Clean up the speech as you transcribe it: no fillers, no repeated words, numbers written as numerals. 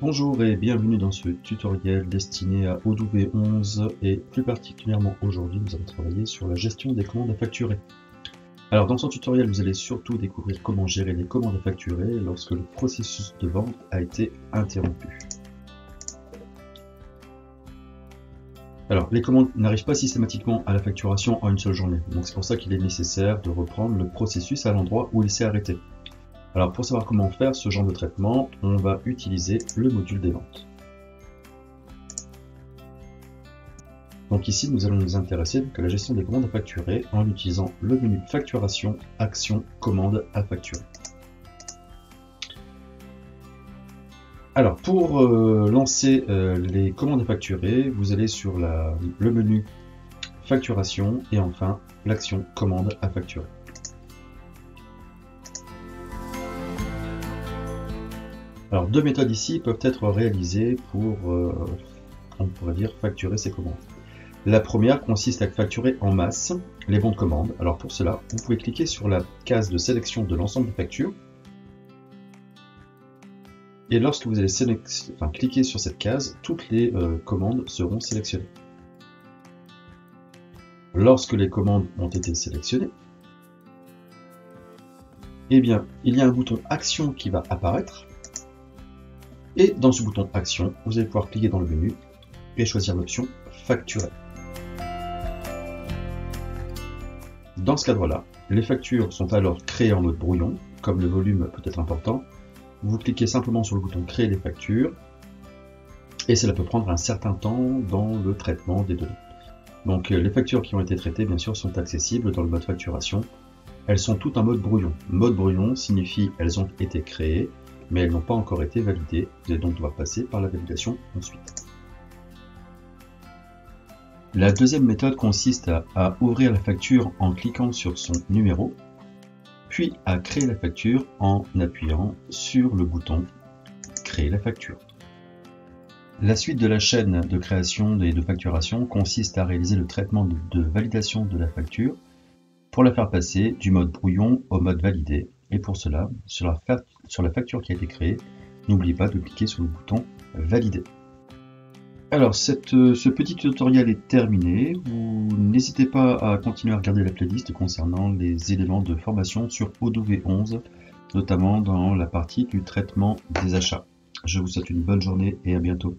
Bonjour et bienvenue dans ce tutoriel destiné à Odoo 11 et plus particulièrement aujourd'hui nous allons travailler sur la gestion des commandes à facturer. Alors dans ce tutoriel vous allez surtout découvrir comment gérer les commandes à facturer lorsque le processus de vente a été interrompu. Alors les commandes n'arrivent pas systématiquement à la facturation en une seule journée, donc c'est pour ça qu'il est nécessaire de reprendre le processus à l'endroit où il s'est arrêté. Alors pour savoir comment faire ce genre de traitement, on va utiliser le module des ventes. Donc ici nous allons nous intéresser à la gestion des commandes à facturer en utilisant le menu facturation, action, commande à facturer. Alors pour lancer les commandes à facturer, vous allez sur le menu facturation et enfin l'action commande à facturer. Alors deux méthodes ici peuvent être réalisées pour, on pourrait dire, facturer ces commandes. La première consiste à facturer en masse les bons de commande. Alors pour cela, vous pouvez cliquer sur la case de sélection de l'ensemble des factures. Et lorsque vous allez cliquer sur cette case, toutes les commandes seront sélectionnées. Lorsque les commandes ont été sélectionnées, eh bien, il y a un bouton Action qui va apparaître. Et dans ce bouton Action, vous allez pouvoir cliquer dans le menu et choisir l'option Facturer. Dans ce cadre-là, les factures sont alors créées en mode brouillon, comme le volume peut être important. Vous cliquez simplement sur le bouton Créer les factures et cela peut prendre un certain temps dans le traitement des données. Donc les factures qui ont été traitées, bien sûr, sont accessibles dans le mode facturation. Elles sont toutes en mode brouillon. Mode brouillon signifie qu'elles ont été créées, mais elles n'ont pas encore été validées. Vous allez donc devoir passer par la validation ensuite. La deuxième méthode consiste à ouvrir la facture en cliquant sur son numéro, puis à créer la facture en appuyant sur le bouton Créer la facture. La suite de la chaîne de création et de facturation consiste à réaliser le traitement de validation de la facture pour la faire passer du mode brouillon au mode validé. Et pour cela, sur la facture qui a été créée, n'oubliez pas de cliquer sur le bouton Valider. Alors, ce petit tutoriel est terminé. Vous n'hésitez pas à continuer à regarder la playlist concernant les éléments de formation sur Odoo 11, notamment dans la partie du traitement des achats. Je vous souhaite une bonne journée et à bientôt.